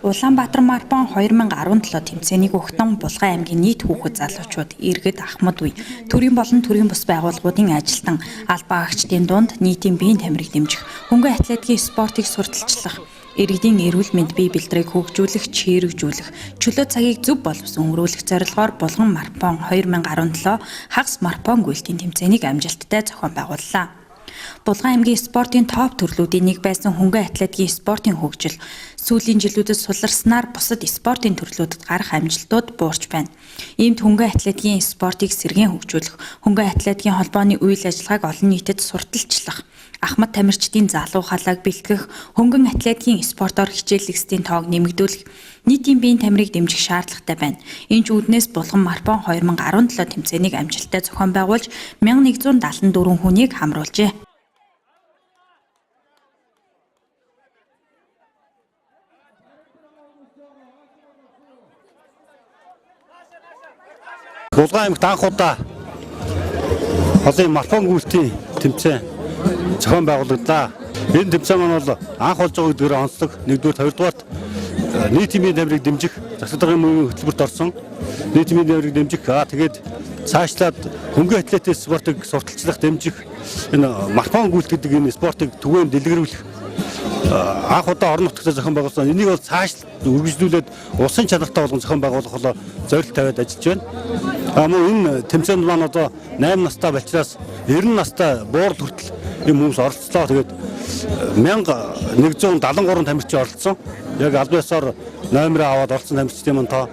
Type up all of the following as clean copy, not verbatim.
Улаанбаатар марафон 2017 тэмцээнийг өгтөн Булган аймгийн нийт хүүхэд залуучууд иргэд ахмад үе төрийн болон төрийн бус байгууллагуудын ажилтан албаа агчдын дунд нийтийн биеийн тамирыг дэмжих хөнгөн атлетикийн спортыг сурталчлах иргэдийн эрүүл мэнд бие бэлтрийг хөгжүүлэх, чирэгжүүлэх, чөлөө цагийг зөв боловсон өнгөрүүлэх зорилгоор Булган марафон 2017 хагас марафон гүйлтийн тэмцээнийг амжилттай зохион байгууллаа. Булган аймгийн спортын топ төрлүүдийн нэг байсан хөнгөн атлетикийн спортын хөгжил сүүлийн жилүүдэд суларснаар бусад спортын төрлүүдэд гарах амжилтууд буурч байна. Иймд хөнгөн атлетикийн спортыг сэргээн хөгжүүлэх, хөнгөн атлетикийн холбооны үйл ажиллагааг олон нийтэд сурталчлах, ахмад тамирчдын залуу халааг бэлтгэх, хөнгөн атлетикийн спортоор хичээллэгсдийн тоог нэмэгдүүлэх, нийтийн биеийн тамирыг дэмжих шаардлагатай байна. Энэ ч үүднээс Булган марафон 2017 тэмцээнийг амжилттай зохион байгуулж 1174 хүнийг хамруулжээ. Булган аймагт анх удаа олон марафон гүйлтийн тэмцээн зохион байгуулагдаа. Энэ тэмцээн маань бол анх болж байгаа гэдгээр онцлог. Нэгдүгээр, хоёрдугаарт нийтийн биеийн тамирыг дэмжих засаг даргын мөнгөний хөтөлбөрт орсон. Нийтийн биеийн тамирыг дэмжих тэгээд цаашлаад хөнгөн атлетик спортыг сурталчлах, дэмжих энэ марафон гүйлт гэдэг энэ спортыг түгээн дэлгэрүүлэх анх удаа орон нутгад зохион байгуулсан. Энийг бол цааш үргэлжлүүлээд улсын чанартай болгон зохион байгуулах болоо зорилт тавиад ажиллаж байна. Мөн энэ тэмцээнд маань одоо 8 настай болчраас 90 настай буурал хүртэл юм хүмүүс оролцлоо. Тэгээд 1173 тамирчин оролцсон. Яг аль биесээр номероо аваад оролцсон тамирчдын маань тоо.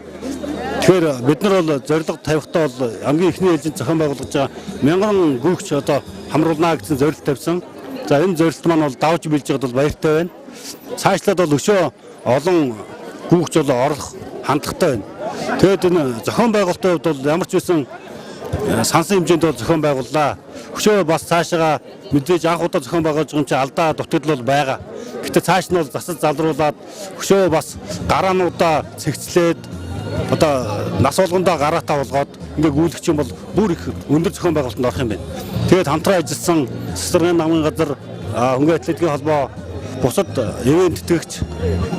Тэгэхээр бид нар бол зорилго тавихтаа бол хамгийн ихний ээлжинд зохион байгуулж байгаа 1000 гүйгч одоо хамруулнаа гэсэн зорилт тавьсан. За энэ зорилт маань бол давж билж байгаад бол баяртай байна. Цаашлаад бол өшөө олон гүйгч бол орох хандлагатай байна. Тэгэд энэ зохион байгуулалтын хувьд бол ямар ч байсан сансан хэмжээнд бол зохион байгууллаа. Өшөө бас цаашаа мэдээж анх удаа зохион байгуулж байгаа юм чи алдаа дутагдал бол байгаа. Гэтэ цааш нь бол засаж залруулад өшөө бас гараануудаа цэгцлээд одоо нас болгондоо гараатаа болгоод ингээ гүйлгч юм бол бүр их өндөр зохион байгуулалтанд орох юм байна. Тэгээд хамтран ажилласан засаг даргын намын газар хөнгөн атлетикийн холбоо бусад ивент тэтгэгч,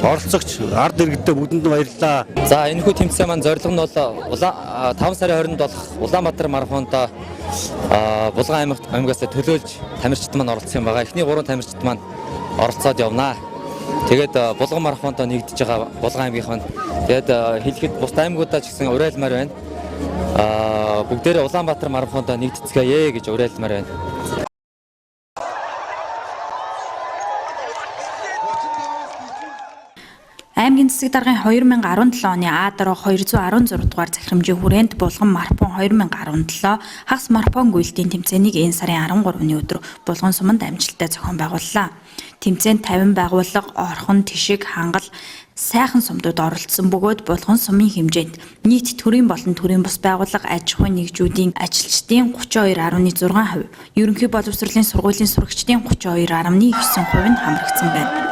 оролцогч, ард иргэдтэй бүгдэнд баярлалаа. За энэ хүү тэмцээн маань зорилго нь бол 5 сарын 20-нд болох Улаанбаатар марафонд Булган аймгаас төлөөлж тамирчид маань оролцсон юм байгаа. Эхний 3 тамирчид маань оролцоод явнаа. Тэгээд Булган марафонд нэгдэж байгаа Булган аймгийнх нь тэгээд хэлэхэд бус аймагуудаа ч гэсэн уриалмаар байна. Бүгдээрээ Улаанбаатар марафонд нэгдэцгээе гэж уриалмаар байна. Аймгийн засаг даргын 2017 оны А-дараа 216 дугаар захирамжийн хүрээнд Булган марафон 2017 хагас марафон гүйлтийн тэмцээнийг энэ сарын 13-ны өдөр Булган суманд амжилттай зохион байгууллаа. Тэмцээнд 50 байгууллага, орхон, тишиг, хангал, сайхан сумдууд оролцсон бөгөөд Булган сумын хэмжээнд нийт төрийн болон төрийн бус байгууллага аж ахуйн нэгжүүдийн ажилчдын 32.6%, ерөнхий боловсролын сургуулийн сурагчдын 32.9% нь хамрагдсан байна.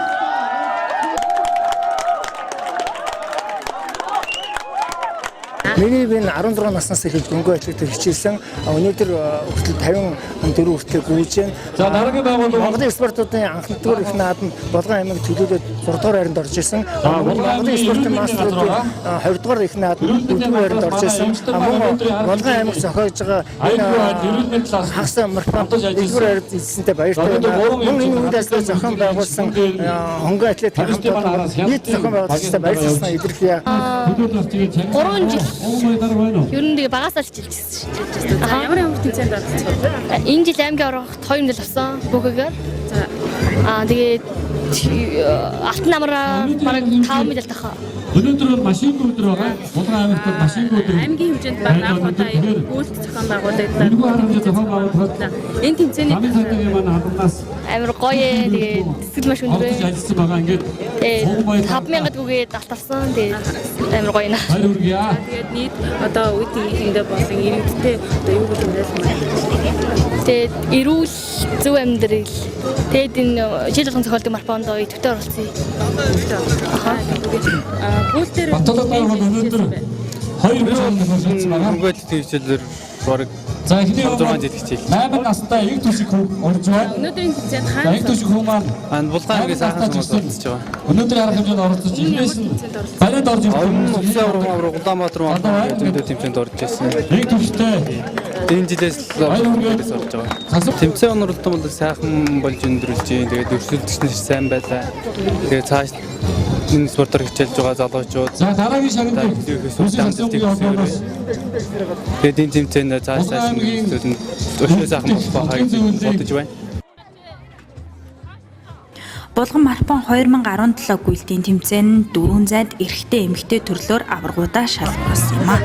Миний би 16 наснаас эхэлж хөнгөн атлетик хичээсэн. Өнөөдөр хүртэл 54 хүртэл гүйж байна. За дараагийн байгууллага Монголын спортуудын анхны их наадам Булган аймаг төлөөлөд 3 дугаар хайранд орж исэн. Монголын спортын мастеруудын 20 дугаар их наадам 4 дугаар хайранд орж исэн. Булган аймаг зохиож байгаа энэ хагас марафон 1 дугаар хайранд эзэнтэй баяртай байна. Мөн энэ үйл ажиллагаа зохион байгуулсан хөнгөн атлетик хамтлагаас нийт зохион байгуулагчтай баярлалаа илэрхийлье. 3 жил ер нь багасаа л хичээлж байна. Ямар тэмцээнд оролцсон? Энэ жил аймгийн орохт 2 мэдал авсан бүггээр. Тэгээд алтан намраа бараг 5 мэдал тахаа. өнөөдөр бол машингүй өдөр байгаа. Булган аймагт машингүй өдөр. Аймгийн хэмжээнд баг анх удаа гүйлт зохион байгуулагдсан. Энэ тэмцээний амар гоё тэгээд сэтгэл маш өндөр. Ажилласан байгаа ингээд 5000 гүгээд алтарсан. Тэгээд амар гоё наа. Тэгээд нийт одоо үед ихэндээ болсон иргэдтэй одоо юу гэж уриалсан. Тэгээд эрүүл зөв амьдрал. Тэгээд энэ жил болгон зохиолдог марафонд идэвхтэй оролцъё. Баталгаа бол өнөөдөр 2 жил болсон байгаа. Хөнгөлөлт хичээлээр бараг За эхний 6 жил хичээл. 8 настай яг төсөг хүн орж байна. Өнөөдрийн тэмцээнд За хаана яг төсөг хүн маань Булган аймгийн сайхан хүмүүс оролцож байгаа. өнөөдөр арга хэмжээнд оролцож ирнээс нь бариад орж ирсэн. Улаанбаатар маань зөндөө тэмцээнд орж ирсэн. Яг төстэй Энэ жилээс л орж байгаа. Тэмцээн онцлогдсон бол сайхан болж өндөрлж байна. Тэгээд өрсөлдөгч нар сайн байлаа. Тэгээд цааш энэ спортоор хичээлж байгаа залуучууд за дараагийн шагналыг тэгээд энэ тэмцээнд цааш нь өшөө сайхан болох байхаа гэж бодож байна. Булган марафон 2017 гүйлтийн тэмцээн 4 зайд эрэгтэй эмэгтэй төрлөөр аваргуудаа шалгуулсан юм а.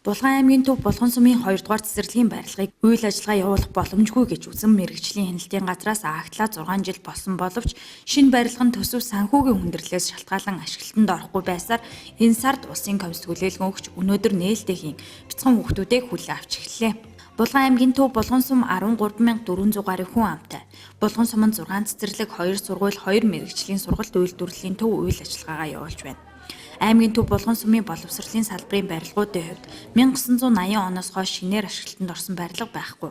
Булган аймгийн төв Булган сумын 2 дугаар цэцэрлэгийн барилгыг үйл ажиллагаа явуулах боломжгүй гэж үзэн мэрэгжлийн хяналтын газраас агтлаа 6 жил болсон боловч шинэ барилга нь төсөв санхүүгийн хүндрэлээс шалтгаалan ашиглалтанд орохгүй байсаар энэ сард улсын комисс хүлээлгэн өгч өнөөдөр нээлттэйгийн бяцхан хүүхдүүдээ хүлээн авч эхэллээ. Булган аймгийн төв Булган сум 13400 гаруй хүн амтай. Булган суманд 6 цэцэрлэг, 2 сургууль, 2 мэрэгжлийн сургалт үйлдвэрлэлийн төв үйл ажиллагаагаа явуулж байна. Аймгийн төв Булган сумын боловсролын салбарын барилгуудын хувьд 1980 оноос хойш шинээр ашиглалтанд орсон барилга байхгүй.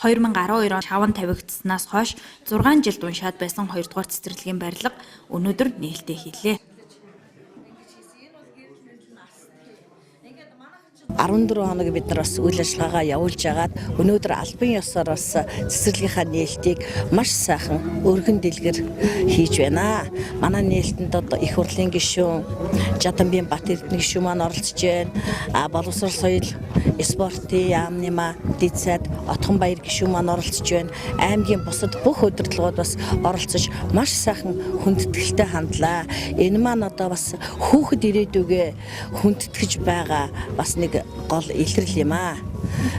2012 он шаван тавигдсанаас хойш 6 жилд уншаад байсан 2 дугаар цэцэрлэгийн барилга өнөөдөр нээлттэй хийлээ. 14 хоног бид нар бас үйл ажиллагаагаа явуулж агаад өнөөдөр албан ёсоор бас цэцэрлэгийнхаа нээлтийг маш сайхан өргөн дэлгэр хийж байна. Манай нээлтэнд одоо их хурлын гишүүн Жаданбийн Бат Эрдэнэ гишүүн маань оролцож байна. Боловсрол соёл спортын яамныма дэцэд Отхон Баяр гишүүн маань оролцож байна. Аймгийн бусад бүх удирдлагууд бас оролцож маш сайхан хүндэтгэлтэй хандлаа. Энэ маань одоо бас хүүхэд ирээдүгээ хүндэтгэж байгаа бас нэг гол илрэл юм аа.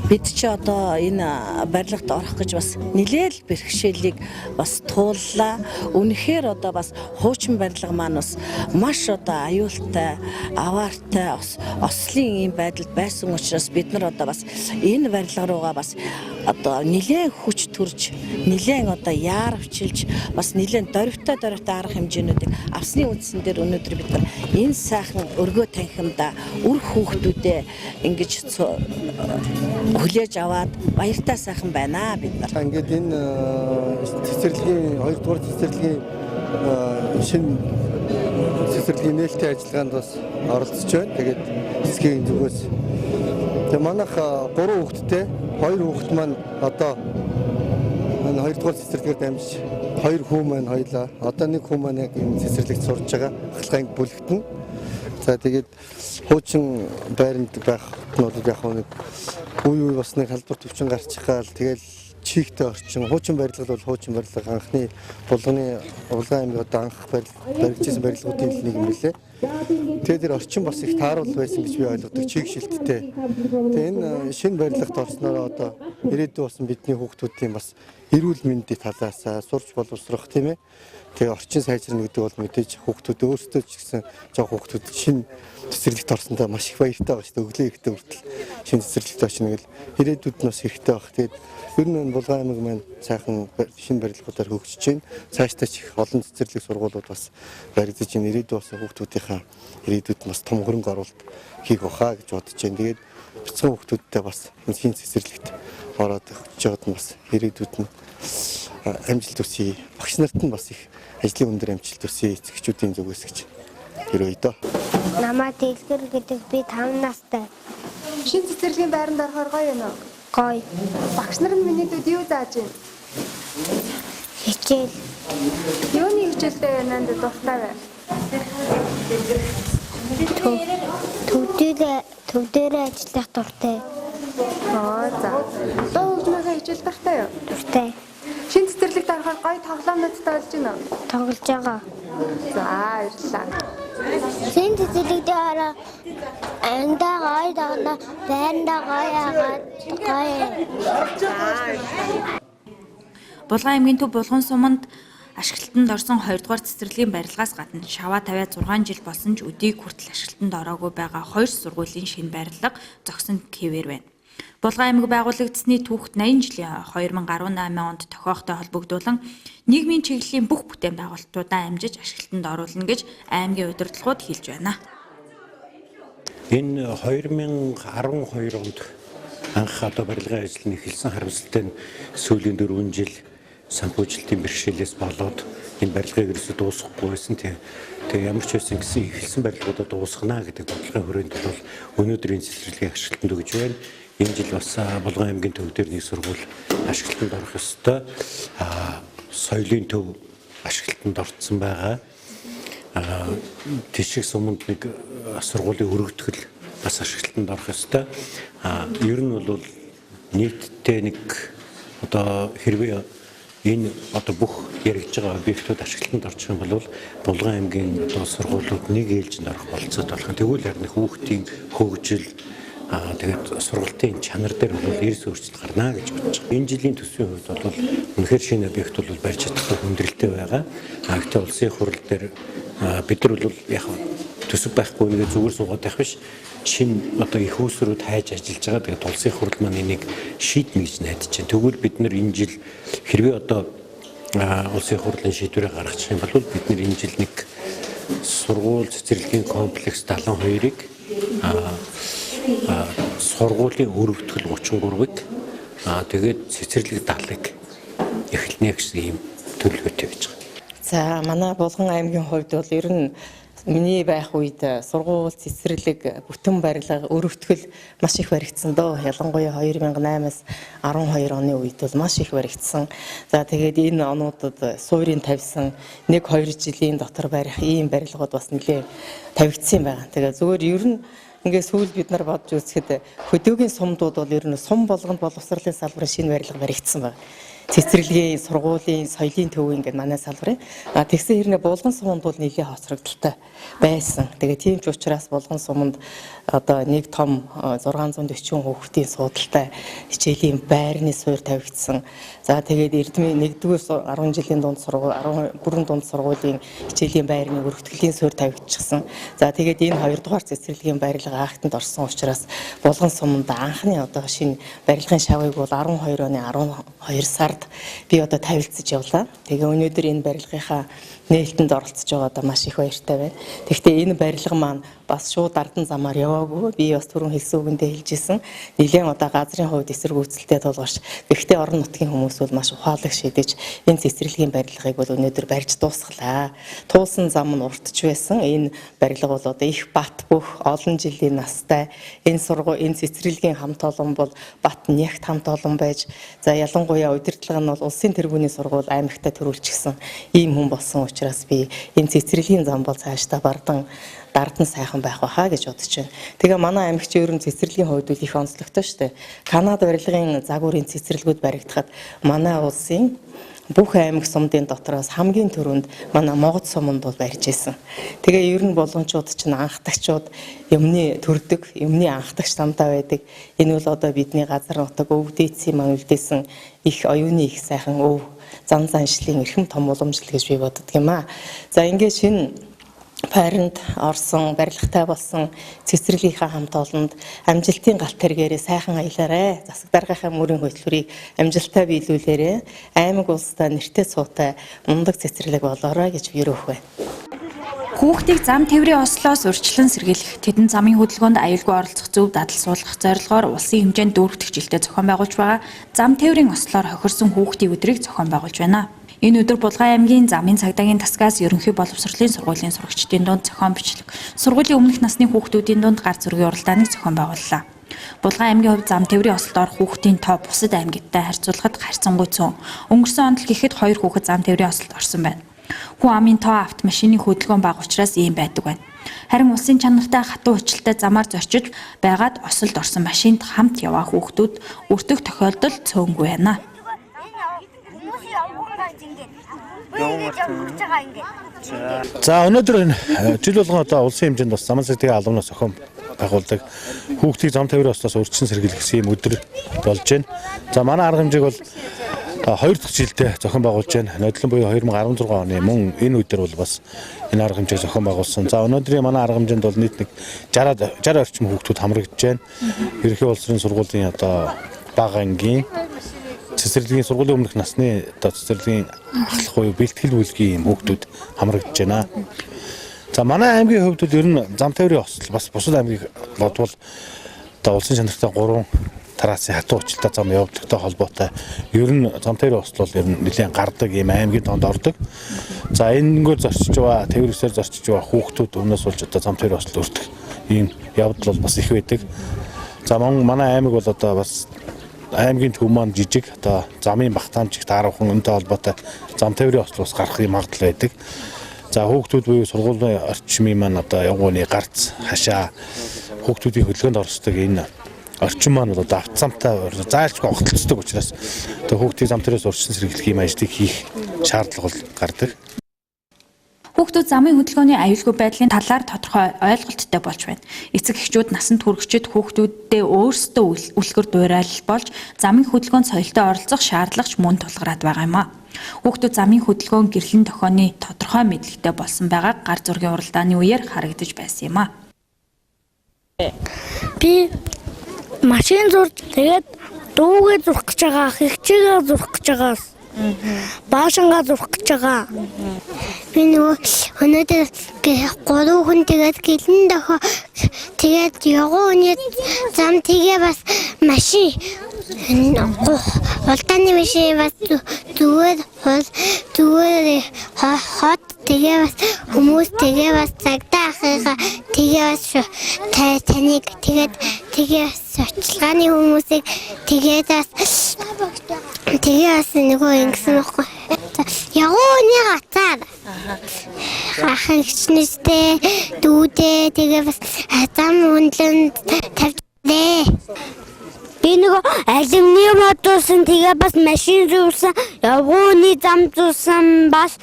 Бид ч одоо энэ барилгад орох гэж бас нэлээл бэрхшээлийг бас тууллаа. Үнэхээр одоо бас хуучин барилга маань бас маш одоо аюултай, аваартай, ослын ийм байдалд байсан учраас бид нар одоо бас энэ барилга руугаа бас одоо нэлээн хүч төрж, нэлээн одоо яарвчилж, бас нэлээн дөрвтэй арга хэмжээнүүдийг авсны үндсэн дээр өнөөдөр бид нар энэ сайхан өргөө танхимда үр хүүхдүүдээ ингэж хүлээж аваад баяртай сайхан байна бид нар. Ингээд энэ цэцэрлэгийн 2 дугаар цэцэрлэгийн шинэ цэцэрлэгийн нээлттэй ажиллагаанд бас оролцож байна. Тэгээд эсгийн зүгээс тэг манайх 3 хүүхэдтэй 2 хүүхэд маань одоо энэ 2 дугаар цэцэрлэгээр дамжиж 2 хүү маань хоёлаа. Одоо нэг хүү маань яг энэ цэцэрлэгт сурж байгаа. Ахлагын бүлэгтэн. За тэгээд хуучин байранд байх нь бол яг нэг үе бас нэг халдвар төвчин гарчихгаал тэгэл чигтэй орчин хуучин барилга бол хуучин барилга анхны Булган аймгийн одоо анх баригдсан барилгуудын нэг юм билээ. Тэгээд тэр орчин бас их тааруул байсан гэж би ойлгодог чиг шилттэй. Тэгээд энэ шинэ барилгад орсноор одоо ирээдүйн болсон бидний хүүхдүүдийн бас эрүүл мэндийн талаас сурч боловсрох тийм ээ. Тэгээ орчин сайжрна гэдэг бол мэдээж хүүхдүүд өөрсдөө ч гэсэн жоо хүүхдүүд шинэ цэцэрлэгт орсондоо маш их баяртай байгаа шүү дээ. Өглөө ихтэй хүртэл шинэ цэцэрлэгт очно гэл ирээдүйд нь бас хэрэгтэй баг. Тэгээд ер нь Булган аймаг маань сайхан шинэ барилгуудаар хөгжиж байна. Цаашдаа ч их олон цэцэрлэг сургуулиуд бас баригдаж байна. Ирээдүйд бас хүүхдүүдийнхаа ирээдүйд бас том хөрөнгө оруулалт хийх баха гэж бодож байна. Тэгээд бяцхан хүүхдүүдтэй бас энэ шинэ цэцэрлэгт ороод хөгжиж байгаад нь бас ирээдүйд нь амжилт төсөй. Багш нарт нь бас их ажлын өндөр амжилт төсөй эцэгчүүдийн зүгээс гэж хэрвээ дөө. Намайг Дэлгэр гэдэг би 5 настай. Шинэ цэцэрлэгийн байранд орохоор гоё юм уу? Гоё. Багш нар нь миний дүүд юу зааж байна? Хичээл. Юуны хичээлдээ нанд дуртай вэ? Төвдөрөө ажиллах дуртай. За. Дуу хөгжмийнхээ хичээл дуртай юу? Дуртай. Шинэ цэцэрлэгт орохоор гоё тоглоомнуудтай болж байна уу? Тоглож байгаа. За, баярлалаа. Шинэ цэцэрлэгт ороо андаа гоё тоглоо, байрандаа гоё агаад гоё. Булган аймгийн төв Булган суманд Ашиглалтанд орсон 2 дугаар цэцэрлэгийн барилгаас гадна шаваа тавиа 6 жил болсон ч өдийг хүртэл ашиглалтанд ороогүй байгаа 2 сургуулийн шинэ барилга зогсон хэвээр байна. Булган аймаг байгуулагдсны түүхт 80 жилийн 2018 онд тохиохтой холбогдуулан нийгмийн чиглэлийн бүх бүтээн байгуулалтуудаа амжиж ашиглалтанд оруулна гэж аймгийн удирдлагууд хэлж байна. Энэ 2012 онд анх одоо барилгын ажил нь эхэлсэн харамсалтай нь сүүлийн 4 жил санхүүжилтийн бэрхшээлээс болоод энэ барилгыг ерөөсөө дуусгахгүй байсан. Тэгээ ямар ч байсан гэсэн эхэлсэн барилгуудаа дуусгана гэдэг бодлогын хүрээнд бол өнөөдрийн цэцэрлэгийн ашиглалтанд өгж байна. Энэ жил бас Булган аймгийн төв дээр нэг сургууль ашиглалтанд орох ёстой. Соёлын төв ашиглалтанд орсон байгаа. Тишиг суманд нэг сургуулийн өргөтгөл бас ашиглалтанд орох ёстой. Ер нь бол нийтдээ нэг одоо хэрвээ энэ одоо бүх яригдж байгаа объектууд ашиглалтанд орчих юм бол Булган аймгийн одоо сургуулиуд нэг ээлжинд орох болцоод болох. Тэгвэл харин хүүхдийн хөгжил тэгээд сургалтын чанар дээр бол эрс өөрчлөлт гарна гэж бодож байгаа. Энэ жилийн төсвийн хувьд бол үнэхээр шинэ объект бол барьж чадах хүндрэлтэй байгаа. Гэхдээ улсын хурал дээр бид нар бол яг төсөв байхгүй нэг зүгээр суугаад байх биш. Шинэ одоо их үүсрүүд хайж ажиллаж байгаа. Тэгээд улсын хурал маань энийг шийднэ гэж найдаж байна. Тэгвэл бид нар энэ жил хэрвээ одоо улсын хурлын шийдвэрээ гаргачих юм бол бид нар энэ жил нэг сургууль цэцэрлэгийн комплекс 72-ыг сургуулийн өргөтгөл 33-ыг тэгээд цэцэрлэг 70-ыг эхэлнэ гэсэн ийм төлөвлөгөөтэй байж байгаа. За манай Булган аймгийн хувьд бол ер нь миний байх үед сургууль цэцэрлэг бүтэн барилга өргөтгөл маш их баригдсан дөө. Ялангуяа 2008-аас 12 оны үед бол маш их баригдсан. За тэгээд энэ онуудад суурийг тавьсан 1-2 жилийн дотор барих ийм барилгууд бас нэлээд тавигдсан байгаа. Тэгээд зүгээр ер нь ингээд сүүл бид нар бодж үзэхэд хөдөөгийн сумдууд бол ер нь сум болгонд боловсролын салбарын шинэ барилга баригдсан байна. Цэцэрлэгийн, сургуулийн, соёлын төв ингээд манай салбарын. Тэгсэн хэрнээ Булган суманд бол нэлээд хоцрогдолтой байсан. Тэгээ тийм ч учраас Булган суманд одоо нэг том 640 хүүхдийн суудалтай хичээлийн байрны суурь тавигдсан. За тэгээд Эрдмийн 1-р 10 жилийн дунд сургууль 10 бүрэн дунд сургуулийн хичээлийн байрны өргөтгөлийн суурь тавигдчихсан. За тэгээд энэ 2 дугаар цэцэрлэгийн барилга актанд орсон учраас Булган суманд анхны одоо шинэ барилгын шавыг бол 12 оны 12 сард би одоо тавилцаж явлаа. Тэгээ өнөөдөр энэ барилгынхаа нээлтэнд оролцож байгаадаа маш их баяртай байна. Тэгэхдээ энэ барилга маань бас шууд ардан замаар яваагүй. Би бас түрүүн хэлсэн үгэндээ хэлжсэн. Нэлээд одоо газрын хувьд эсэргүүцэлтэй тулгарч. Гэхдээ орон нутгийн хүмүүс бол маш ухаалаг шийдэж энэ цэцэрлэгийн барилгыг бол өнөөдөр барьж дуусглаа. Туулсан зам нь уртж байсан. Энэ барилга бол одоо их бат бөх олон жилийн настай. Энэ цэцэрлэгийн хамт олон бол бат нягт хамт олон байж. За ялангуяа удирдлага нь бол улсын тэргүүний сургууль аймагтаа төрүүлчихсэн ийм хүн болсон учраас би энэ цэцэрлэгийн зам бол цаашдаа дардан сайхан байх байхаа гэж бодож байна. Тэгээ манай аймагч ер нь цэцэрлэгийн хувьд их онцлогтой шүү дээ. Канада барилгын загварын цэцэрлэгүүд баригдахад манай улсын бүх аймаг сумдын дотроос хамгийн түрүүнд манай Могод суманд бол барьж исэн. Тэгээ ер нь боломжууд чинь анхдагчуд юмны төрдөг, юмны анхдагч самтаа байдаг. Энэ бол одоо бидний газар нутаг өвдөөцийн маань үлдээсэн их оюуны их сайхан өв зан заншлын эрхэм том уламжлал гэж би боддог юм аа. За ингээд шинэ Парент орсон, барилгатай болсон цэцэрлэгийнхаа хамт олонд амжилтын галт тэргээрээ сайхан аялаарэ. Засаг даргийнхаа мөрийн хөтөлбөрийг амжилттай биелүүлээрэ. Аймаг улстай нэртэй цуутай мундаг цэцэрлэг болоорой гэж би өрөөх байна. Хүүхдийг зам тээврийн ослоос урьдчилан сэргийлэх, тэдэн замын хөдөлгөөнд аюулгүй оролцох зөв дадал суулгах зорилгоор улсын хэмжээнд 4 дахь жилдээ зохион байгуулж байгаа зам тээврийн ослоор хохирсон хүүхдийн өдрийг зохион байгуулж байна. Энэ өдөр Булган аймгийн замын цагдаагийн тасгаас ерөнхий боловсролын сургуулийн сурагчдын дунд зохион бичлэг, сургуулийн өмнөх насны хүүхдүүдийн дунд гар зургийн уралдааныг зохион байгууллаа. Булган аймгийн хувьд зам тээврийн ослоор хүүхдийн тоо бусад аймагтай харьцуулахад харьцангуй цөөн. Өнгөрсөн онд л гэхэд 2 хүүхэд зам тээврийн ослод орсон байна. Хүн амын тоо автомашины хөдөлгөөн бага учраас ийм байдаг байна. Харин улсын чанартай хатуу хүчилтэй замаар зорчиж байгаад ослд орсон машинд хамт яваа хүүхдүүд өртөх тохиолдол цөөнгүй байна. За өнөөдөр энэ жил болгон одоо улсын хэмжээнд бас заман цэцэрлэгийн албанаас зохион байгуулдаг хүүхдийг зам тээврийн ослоос урьдчилан сэргийлэх гэсэн юм өдөр болж байна. За манай арга хэмжээг бол 2 дахь жилдээ зохион байгуулж байна. Нодлон буюу 2016 оны мөн энэ үе дээр бол бас энэ арга хэмжээг зохион байгуулсан. За өнөөдрийн манай арга хэмжээнд бол нийт нэг 60 орчим хүүхдүүд хамрагдж байна. Ерөнхий улс орны сургуулийн бага ангийн цэцэрлэгийн сургуулийн өмнөх насны цэцэрлэгийн ахлах буюу бэлтгэл бүлгийн хүүхдүүд хамрагдж байна. За манай аймгийн хувьд бол ер нь зам тээврийн осол бас бусад аймгийг бодвол улсын чанартай 3 тарасын хатуу уучлалтай зам явагдахтай холбоотой ер нь зам тээврийн осол бол ер нь нэлээд гардаг ийм аймгийн донд ордог. За энэгээр зорчиж байгаа тээврээсээр зорчиж байгаа хүүхдүүд өмнөөс болж одоо зам тээврийн осол өртөх ийм явдал бол бас их байдаг. За манай аймаг бол одоо бас аймгийн төв маань жижиг одоо замын багтаамжиг таарахын өнтэй холбоотой зам тээврийн ослоос гарахын магадлал байдаг. За хүүхдүүд буюу сургуулийн орчмын маань одоо явгууны гарц хашаа хүүхдүүдийн хөдөлгөөнд оролцдог энэ орчин маань бол одоо автозамтай заайлчгүй огтлцдог учраас одоо хүүхдийн зам тээврээс урьдчилан сэргийлэх юм ажлыг хийх шаардлага бол гардаг. Хүүхдүүд замын хөдөлгөөний аюулгүй байдлын талаар тодорхой ойлголттой болж байна. Эцэг эхчүүд насанд хүрэгчид хүүхдүүддээ өөрсдөө үлгэр дуурайлал болж замын хөдөлгөөнд соёлтой оролцох шаардлагач мөн тулгараад байгаа юм а. Хүүхдүүд замын хөдөлгөөн гэрлэн тохионы тодорхой мэдлэгтэй болсон байгааг гар зургийн уралдааны үеэр харагдаж байсан юм а. Би машин зурж тэгээд дуугээ зурх гэж байгаа, хэгчээгээ зурх гэж байгаа. Баашингаа зурх гэж байгаа. Би нөгөө өнөөдөр 3 хүн тэгээд гэлэн дохоо тэгээд явгооны зам тэгээ бас машин улдааны машин бас зүгээр хот тэгээ бас хүмүүс тэгээ бас цагдаа ахыгаа тэгээ бас таныг тэгээ бас очлгааны хүмүүсийг тэгээ бас нөгөө ингэсэн байхгүй. Явгооны гацаар ахыгчнэстэй дүүдээ тэгээ бас зам үнэлэнд тавьдээ. Би нөгөө алюминиум одуулсан тэгээ бас машин зурсан, явгооны зам зурсан, бас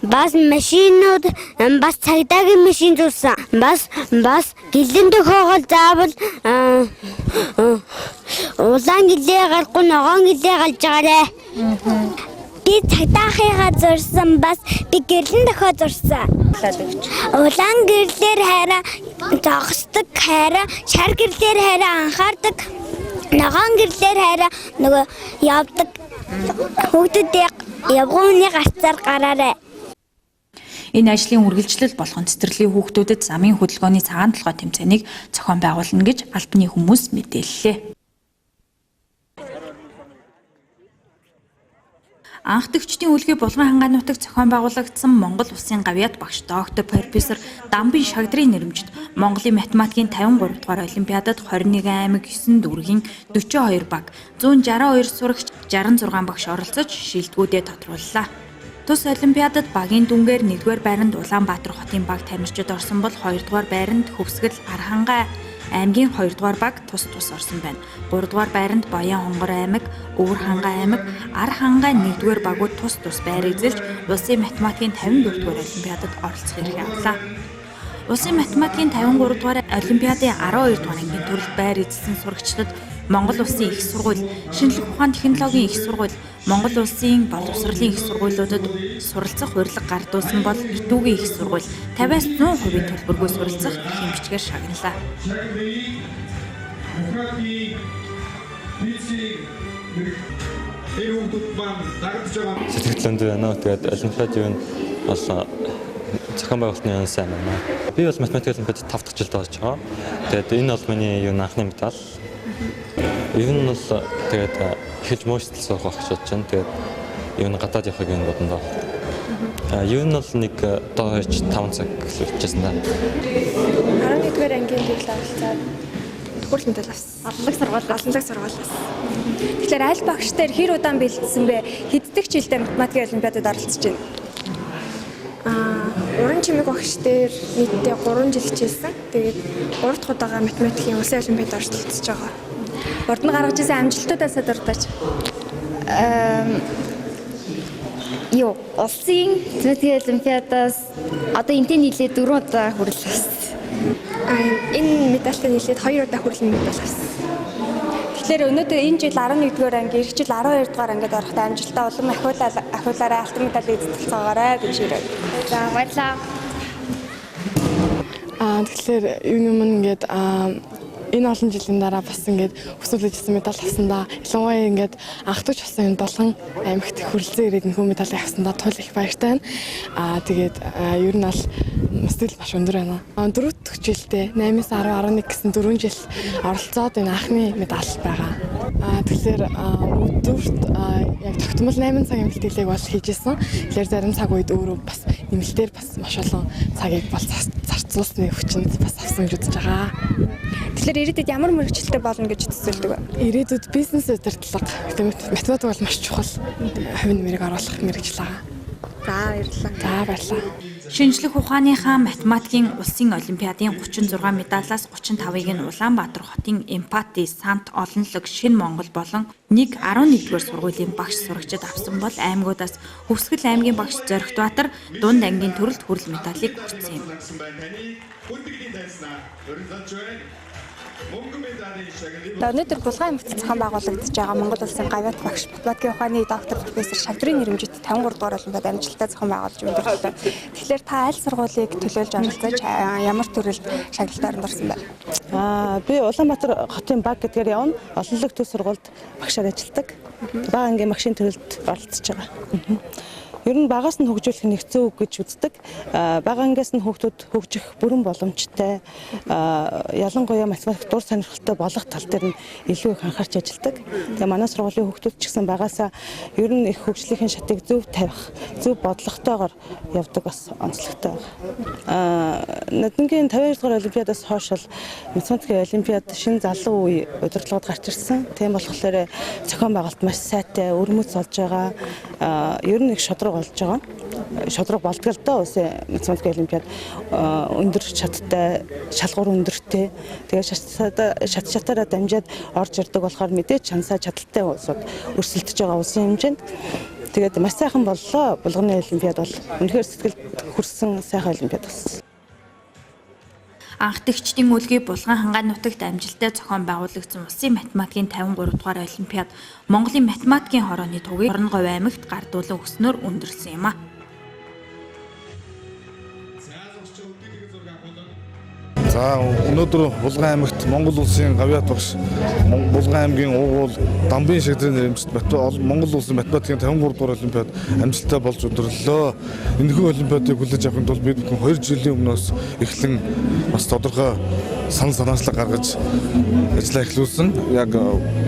машинууд бас цагдаагийн машин зурсан. Бас гэлэн дөхөөгөл заавал улаан гэлээ гарахгүй ногоон гэлээ галж байгаарэ. Би цагдааныхаа зурсан, бас би гэлэн дөхөө зурсан. Улаан гэрлэр хараа зогсдог, хараа шар гэрлэр хараа анхаардаг. Ногоон гэрлэр хараа нөгөө явдаг. Хүүхдүүдээ явгооны гарцаар гараарэ. Энэ ажлын үргэлжлэл болгон цэцэрлэгийн хүүхдүүдэд замын хөдөлгөөний цагаан толгой тэмцээнийг зохион байгуулна гэж албаны хүмүүс мэдээллээ. Анх дэгчдийн үлгээ Булган хангаан нутагт зохион байгуулагдсан Монгол Улсын гавьяат багш доктор профессор Дамбын Шагдрын нэрмжид Монголын математикийн 53 дугаар олимпиадад 21 аймаг 9 дүүргийн 42 баг 162 сурагч 66 багш оролцож шилдэгүүдээ тодрууллаа. Тус олимпиадад багийн дүнгээр 1-р байранд Улаанбаатар хотын баг тамирчид орсон бол 2-р байранд Хөвсгөл Архангай аймгийн 2-р баг тус орсон байна. 3-р байранд Баян Хонгор аймаг, Өвөр Хангай аймаг, Ар Хангай 1-р багууд тус байр эзэлж улсын математикийн 54-р олимпиадад оролцох эрхээ авлаа. Улсын математикийн 53-р олимпиадын 12-р ангийн төрөлд байр эзэлсэн сурагчдад Монгол Улсын их сургууль, шинжлэх ухаан технологийн их сургууль, Монгол Улсын боловсролын их сургуулиудад суралцах урилга гардуулсан бол Итүүгийн их сургууль 50-аас 100% төлбөргүй суралцах эрхийн бичгээр шагналаа. Сэтгэлдээ байна. Тэгээд олимпиадын бол зохион байгуулалтын юм сайн байна. Би бол математик олимпиадад 5 дахь жилд болж байгаа. Тэгээд энэ бол миний анхны медаль. Ер нь бол тэгээд эхэлж муучлал суух байх гэж бодож байна. Тэгээд ер нь гадаад явахыг юм бодондоо. Ер нь бол нэг одоо 5 цаг болчихсон да. 11-р ангийн төрөл авалцаад төгөөрөл медаль авсан. Олонлог сургуулиас. Тэгэхээр аль багштай хэр удаан бэлдсэн бэ? Хэддэг жилдээ математикийн олимпиадад оролцож байна? Уран чимэг багш дээр нийтдээ 3 жил хичээсэн. Тэгээд 3 дахь удаага математикийн улсын олимпиадад оролцож байгаа. Урд нь гаргаж ирсэн амжилтуудаас дурдаж. Улсын математикийн олимпиадаас одоо энэний нийлээ 4 удаа хүрэл авсан. Энэ медальтай нийлээд 2 удаа хүрэл медаль авсан. Тэгэхээр өнөөдөр энэ жил 11-р анги, эх жил 12-р ангид орохдоо амжилттай улам ахиулаарай алтан медалийг эзэлцгээгээрэй гэж ирээд. За баярлалаа. Тэгэхээр юм ингээд энэ олон жилийн дараа бас ингээд хүсүүлж ирсэн медаль авсандаа ялангуяа ингээд анх туч авсан энэ Болгон аймагт хүрэлцэн ирээд нөхөө медалийг авсандаа тул их баяртай байна. Тэгээд ер нь бол сэтгэл маш өндөр байна. 4 дахь жилдээ 8-аас 10, 11 гэсэн 4 жил оролцоод энэ анхны медаль байгаа. Тэгэхээр өдөрт яг тогтмол 8 цагийн бэлтгэлийг бол хийжсэн. Тэгэхээр зарим цаг үед өөрөө бас нэмэлтээр бас маш олон цагийг бол зарцуулсны хүчинд бас авсан гэж үзэж байгаа. Тэгэхээр ирээдүйд ямар мөрөгчлөлтэй болно гэж төсөөлдөг вэ? Ирээдүйд бизнес удирдлага, математик бол маш чухал. Хувийн нэмрийг оруулах мэргэжил байгаа. За баярлалаа. За баярлалаа. Шинжлэх ухааныхаа математикийн улсын олимпиадын 36 медалаас 35-ыг нь Улаанбаатар хотын Эмпати, Сант Олонлог, Шинэ Монгол болон 11-р сургуулийн багш сурагчид авсан бол аймагуудаас Хөвсгөл аймгийн багш Зоригтбаатар дунд ангийн төрөлд хүрэл медалийг хүртсэн юм. Өнөөдөр Булган аймагт зохион байгуулагдаж байгаа Монгол улсын гавьяат багш математикийн ухааны доктор профессор Шавдрын нэрмжит 53 дугаар олимпиад амжилттай зохион байгуулж өндөрлөө. Тэгэхээр та аль сургуулийг төлөөлж оролцож ямар төрөлд шагналтанд орсон бэ? Би Улаанбаатар хотын баг гэдгээр явна. Олонлог төв сургуульд багшаар ажилладаг. Бага ангийн багшийн төрөлд оролцож байгаа. Ер нь багаас нь хөгжүүлэх нь хэцүү гэж үздэг. Бага ангиас нь хүүхдүүд хөгжих бүрэн боломжтой. Ялангуяа математик дур сонирхолтой болох тал дээр нь илүү их анхаарч ажилладаг. Тэгээ манай сургуулийн хүүхдүүд ч гэсэн багаасаа ер нь их хөгжлөхийн шатыг зөв тавих, зөв бодлоготойгоор явдаг бас онцлогтой байна. Надынгийн 52 дугаар олимпиадаас хойш математикийн олимпиад шинэ залуу үе удирдлагууд гарч ирсэн. Тийм болохоор зохион байгуулалт маш сайтай, өрмөц болж байгаа. Ер нь их шодрог болж байгаа. Шодрог болдгоо л доо улсын математикийн олимпиад өндөр шаттай, шалгуур өндөртэй. Тэгээ шатаараа дамжаад орж ирдэг болохоор мэдээж чансаа чадaltaй улсууд өрсөлдөж байгаа улсын хэмжээнд. Тэгээд маш сайхан боллоо. Булганы олимпиад бол үнэхээр сэтгэлд хүрсэн сайхан олимпиад болсон. Анхдагчдын үлгий Булган хангаан нутагт амжилттай зохион байгуулагдсан улсын математикийн 53 дугаар олимпиад Монголын математикийн хорооны төвийг Орон говь аймагт гардуулан өснөөр өндөрлсөн юм а. За өнөөдөр Булган аймагт Монгол улсын гавьяат багш Булган аймгийн уугуул Дамбын шигдрийн нэрмжит Монгол улсын математикийн 53 дугаар олимпиад амжилттай болж өндөрлөө. Энэхүү олимпиадыг хүлээж авахын тулд бид бүхэн 2 жилийн өмнөөс эхлэн бас тодорхой санал санаачлаг гаргаж ажиллаа эхлүүлсэн. Яг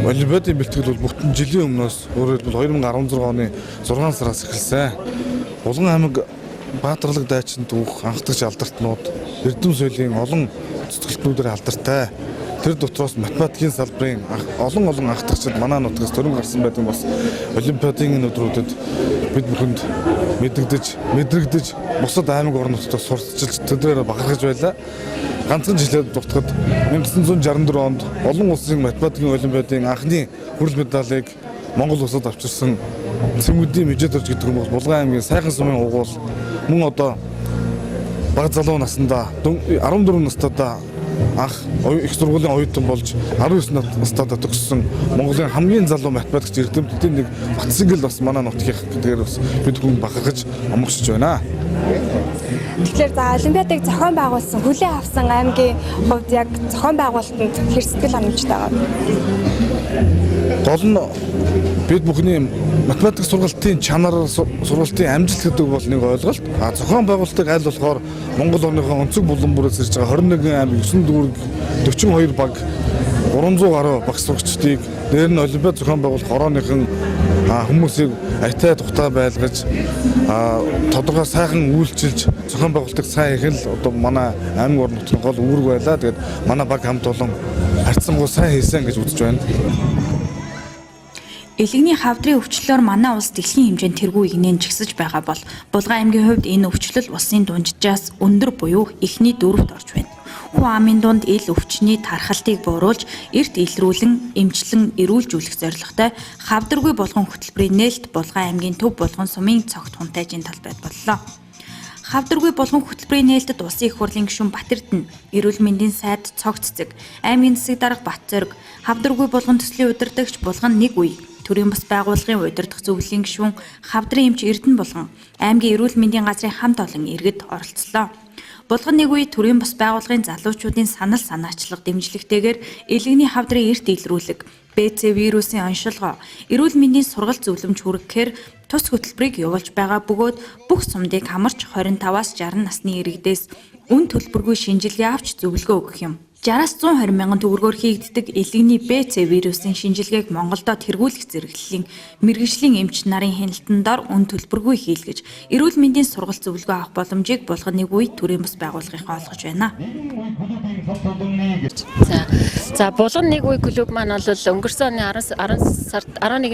олимпиадын бэлтгэл бол бүтэн жилийн өмнөөс өөрөөр хэлбэл 2016 оны 6 сараас эхэлсэн. Булган аймаг Баатарлаг дайчин түүх анхдагч алдартнууд эрдэм соёлын олон цэцгэлтнүүдээр алдартай. Тэр дотроос математикийн салбарын олон анхдагчид манай нутгаас төрөн гарсан байдаг бас олимпиадын өдрүүдэд бид бүхэнд мэдрэгдэж бусад аймаг орнуудаас сурталчилж тэдгээр бахархаж байлаа. Ганцхан жилээр дутахад 1964 онд олон улсын математикийн олимпиадын анхны хүрэл медалийг Монгол улсад авчирсан Цэнгүүдийн Мэжэдэрж гэдэг юм бол Булган аймгийн сайхан сумын уугуул мөн одоо бага залуу наснда 14 настайдаа анх их сургуулийн оюутан болж 19 настайдаа төгссөн Монголын хамгийн залуу математикч эрдэмтдийн нэг Батсингэл бас манай нутгийн гэдгээр бас бид хүн бахархаж омогсож байна. Тэгэхээр за олимпиадыг зохион байгуулсан, хүлээн авсан аймгийн хувьд яг зохион байгуулалтанд хэр сэтгэл ханамжтай байгаа. Гол нь бид бүхний математик сургалтын чанар, сургалтын амжилт гэдэг бол нэг ойлголт. Зохион байгуулалтыг аль болохоор Монгол орныхоо өнцөг булан бүрээс ирж байгаа 21 аймаг, 9 дүүрэг, 42 баг, 300 гаруй багш сурагчдыг дээр нь олимпиад зохион байгуулах хорооныхон хүмүүсийг аятаа тухтай байлгаж тодорхой сайхан үйлчилж зохион байгуулалтыг сайн их л одоо манай аймаг орн нутгийн гол үүрэг байлаа. Тэгээд манай баг хамт олон харьцангуй сайн хийсэн гэж үзэж байна. Элэгний хавдрын өвчлөлөөр манай улс дэлхийн хэмжээнд тэргүй игнэн жигсэж байгаа бол Булган аймгийн хувьд энэ өвчлөл улсын дунджаас өндөр буюу эхний дөрөвт орж байна. Хүн амын дунд ил өвчний тархалтыг бууруулж, эрт илрүүлэн, эмчлэн эрүүлжүүлэх зорилготой хавдргүй булган хөтөлбөрийн нээлт Булган аймгийн төв булган сумын цогт хунтайжийн талбайд боллоо. Хавдргүй болгон хөтөлбөрийн нээлтэд улсын их хурлын гишүүн Батэрдэн, эрүүл мэндийн сайд Цогцэцэг, аймгийн засаг дарга Батзориг, Хавдргүй болгон төслийн удирдагч Булган нэг үе, төрийн бас байгууллагын удирдах зөвлөлийн гишүүн Хавдрын эмч Эрдэнэ болгон, аймгийн эрүүл мэндийн газрын хамт олон иргэд оролцлоо. Булган нэг үе төрийн бас байгууллагын залуучуудын санал санаачлага дэмжлэгтэйгээр Илэгний Хавдрын эрт илрүүлэг, БЦ вирусын оншилгоо, эрүүл мэндийн сургалт зөвлөмж хүргэхээр тус хөтөлбөрийг явуулж байгаа бөгөөд бүх сумдыг хамарч 25-аас 60 насны иргэдээс үн төлбөргүй шинжилгээ авч зөвлөгөө өгөх юм. 60-аас 120 мянган төгрөгөөр хийгддэг Илэгний БЦ вирусын шинжилгээг Монголдо тэргүүлэх зэрэглэлийн мэргэжлийн эмч нарын хяналтанд дор үн төлбөргүй хийлгэж, эрүүл мэндийн сургалт зөвлөгөө авах боломжийг Булган нэг үе төрийн бас байгууллагынхаа олгож байна. За Булган нэг үе клуб маань бол өнгөрсөн оны 11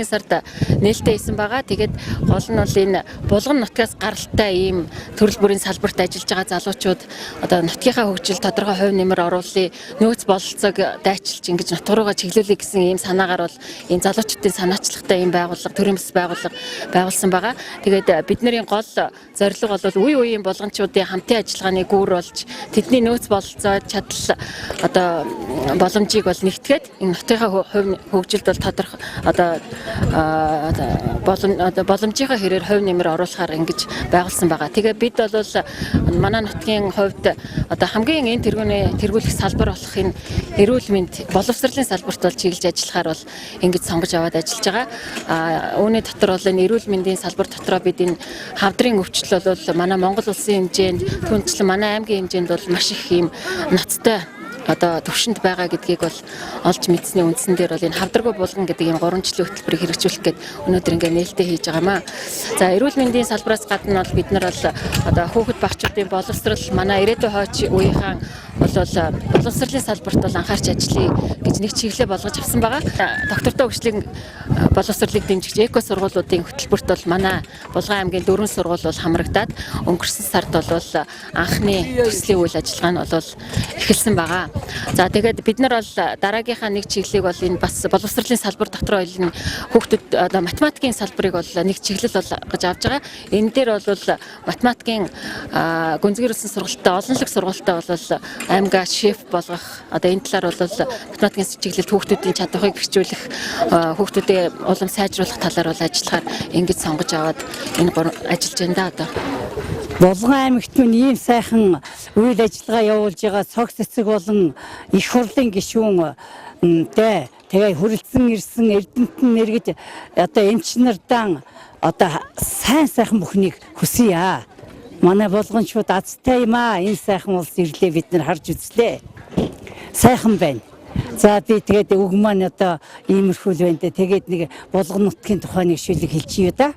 сард нээлттэй хийсэн байгаа. Тэгээд гол нь бол энэ Булган нутгаас гаралтай ийм төрөл бүрийн салбарт ажиллаж байгаа залуучууд одоо нутгийнхаа хөгжил тодорхой хувь нэмэр оруулъя, нөөц бололцоог дайчилж ингэж нутг руугаа чиглүүлэх гэсэн ийм санаагаар бол ийм залуучуудын санаачлагтай ийм байгууллага, төрийн бас байгууллага байгуулсан байгаа. Тэгээд бидний гол зорилго бол үе үеийн булганчуудын хамтын ажиллагааны гүүр болж тэдний нөөц бололцоо, чадал одоо боломжийг бол нэгтгээд энэ нутгийнхаа хувь хөгжилд бол тодорхой одоо боломжийнхаа хэрээр хувь нэмэр оруулахаар ингэж байгуулсан байгаа. Тэгээ бид бол манай нутгийн хувьд одоо хамгийн энэ тэргүүлэх салбар болох энэ эрүүл мэнд боловсролын салбарт бол чиглэж ажиллахаар бол ингэж сонгож аваад ажиллаж байгаа. Үүний дотор бол энэ эрүүл мэндийн салбар дотроо бид энэ хавдрын өвчлөл бол манай Монгол улсын хэмжээнд түнчлэн манай аймгийн хэмжээнд бол маш их ийм ноцтой одоо төвшөнд байгаа гэдгийг бол олж мэдсэний үндсэн дээр бол энэ хавдргүй булган гэдэг энэ 3 жилийн хөтөлбөрийг хэрэгжүүлэх гээд өнөөдөр ингээ нээлттэй хийж байгаамаа. За эрүүл мэндийн салбараас гадна бол бид нар бол одоо хүүхэд багчуудын боловсрол манай ирээдүйн хойч үеийнхэн бол боловсролын салбарт бол анхаарч ажиллая гэж нэг чиглэлээ болгож авсан байгаа. Доктортой хөгжлийн боловсролыг дэмжигч эко сургуулиудын хөтөлбөрт бол манай Булган аймгийн 4 сургууль бол хамрагдаад өнгөрсөн сард бол анхны төслийн үйл ажиллагаа нь бол эхэлсэн байгаа. За тэгээд бид нар бол дараагийнхаа нэг чиглэлийг бол энэ бас боловсролын салбар дотор энэ хүүхдүүд одоо математикийн салбарыг бол нэг чиглэл болгож авж байгаа. Энэ дээр бол математикийн гүнзгийрүүлсэн сургалттай, олонлог сургалттай бол аймгаа шеф болгох одоо энэ талаар бол математикийн чиглэлд хүүхдүүдийн чадварыг гэрчүүлэх, хүүхдүүдээ улам сайжруулах талаар бол ажиллахаар ингэж сонгож аваад энэ ажиллаж байна да одоо. Булган аймагт минь ийм сайхан үйл ажиллагаа явуулж байгаа Цогцэцэг болон их хурлын гишүүн тэгээ хүрэлцэн ирсэн Эрдэнэтэн нэргэж одоо эмч нардан одоо сайхан бүхнийг хүсье. Манай булганчууд азтай юм аа. Энэ сайхан улс ирлээ бид нар харж үзлээ. Сайхан байна. За би тэгээд үг маань одоо иймэрхүү л байна дээ. Тэгээд нэг Булган нутгийн тухай нэг шүлэг хэлчихье да.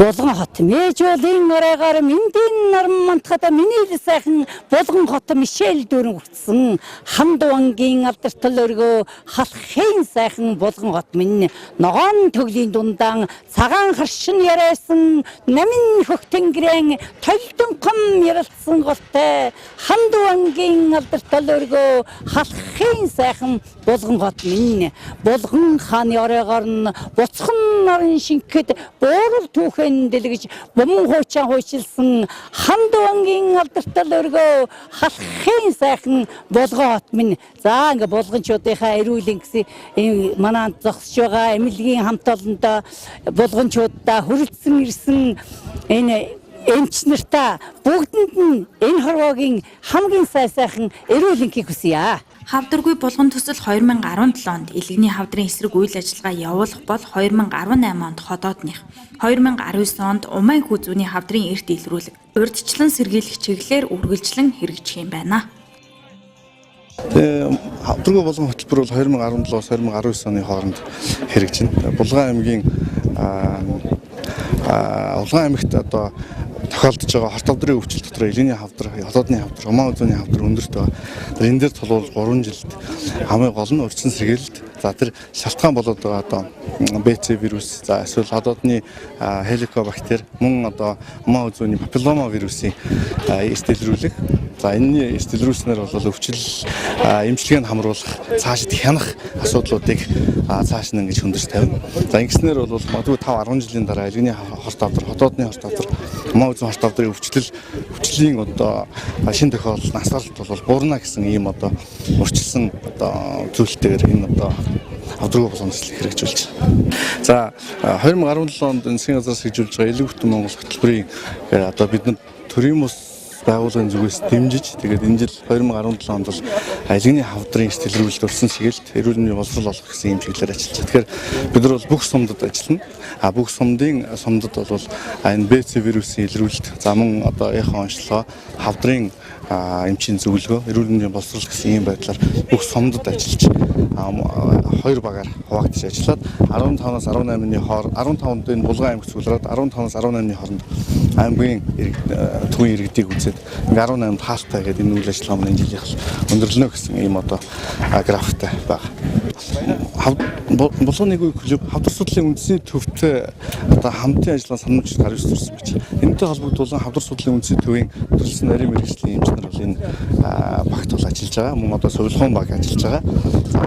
Булган хот мэж бол энэ оройгоор мэндийн нормонтхада миний сайхан Булган хот Мишель дүүрэн хүртсэн хамд бангийн алдартай өргөө халахын сайхан Булган хот минь ногоон төглийн дундаан цагаан харшин яриасан намин хөх тэнгэрэн толдонхом ярилцсан голтой хамд бангийн алдартай өргөө халахын сайхан Булган хот минь Булган хааны оройгоор нь буцхан нарын шингэд буурал түүхэн дэлгэж бомон хуучаа хуйчилсан хамд бангийн алдартай өргөө халахын сайхан Булган хот минь. За ингээ булганчуудынхаа эрүүлийн гэсэн манай зогсож байгаа эмнэлгийн хамт олондоо булганчуудаа хүрэлцэн ирсэн энэ эмч нартаа бүгдэнд нь энэ хорвоогийн хамгийн сайхан эрүүлэнхийг хүсье. Хавдргүй булган төсөл 2017 онд Илэгний хавдрын эсрэг үйл ажиллагаа явуулах бол 2018 онд ходоодных, 2019 онд Умайн хүүзүүний хавдрын эрт илрүүлэг, урьдчилан сэргийлэх чиглэлээр үргэлжлэн хэрэгжих юм байна. Хавдргүй булган хөтөлбөр бол 2017-аас 2019 оны хооронд хэрэгжинэ. Булган аймгийн Булган аймагт одоо тохиолдож байгаа хорт хавдрын өвчл дотор Илэгний хавдар, Хотоодны хавдар, Умайн үзүүний хавдар өндөрт байгаа. Энэ дээр тулгуур 3 жилд хамгийн гол нь урьдчилан сэргийлэлт. За тэр шалтгаан болоод байгаа одоо БЦ вирус, за эсвэл Хотоодны хеликобактер, мөн одоо Умайн үзүүний папиллома вирусын эрт илрүүлэг. За энэний дэлгэрүүлснээр бол өвчл эмчилгээг хамруулах, цаашид хянах асуудлуудыг цааш нь ингэж хөндөж тавина. За ингэснээр бол магадгүй 5-10 жилийн дараа айлгны хорт авдар, хотоодны хорт авдар, мөн үзэн хорт авдрын өвчлийн одоо шин тохиолдол насралт бол буурна гэсэн ийм одоо урьдчилсан одоо зүйлтэйгээр энэ одоо авдрагын боломжтой хэрэгжүүлж байна. За 2017 онд засгийн газраас хэрэгжүүлж байгаа элэг бүтэн Монгол хөтөлбөрийн одоо бид нар төрийн бус байгууллагын зүгээс дэмжиж тэгээд энэ жил 2017 онд бол айлгны хавдрын дэлгэрүүлэлт өрсөн чиглэлд эрүүл мэндийн боловсрол олох гэсэн юм чиглэлээр ажиллаж байна. Тэгэхээр бид нар бол бүх сумдад ажиллана. Бүх сумдад бол энэ БЦ вирусын илрүүлэлт, за мөн одоо яхан онцлогоо, хавдрын эмчийн зөвлөгөө, эрүүл мэндийн боловсрол гэсэн ийм байдлаар бүх сумдад ажиллаж 2 багаар хуваагдаж ажиллаад 15-аас 18-ны хооронд 15-нд энэ Булган аймагт цуглараад 15-аас 18-ны хооронд аймгийн төвийн иргэдийг үзээд 18-нд хаалттай гэдэг энэ үйл ажиллагаа маань энэ жилийнх өндөрлөнө гэсэн ийм одоо графиктай байна. Булган нэггүй клуб хавдар судлалын үндэсний төвтэй одоо хамтын ажиллагаа санамж гаргаж ирсэн байж. Энэтэй холбогдуулан хавдар судлалын үндэсний төвийн төрөлсөн нарийн мэргэжлийн эмчнэр бол энэ багт бол ажиллаж байгаа. Мөн одоо сувилгаан баг ажиллаж байгаа.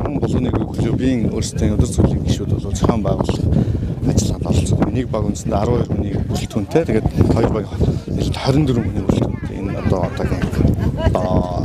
Мөн Булган нэггүй клубын өөрсдийн өдөр зөвлөлийн гишүүд бол зохион байгуулах ажиллагаанд оролцдог. Нэг баг үндсэндээ 12 хүний бүрэлдэхүүнтэй. Тэгээд хоёр баг 24 хүний бүрэлдэхүүнтэй энэ одоо одоогийн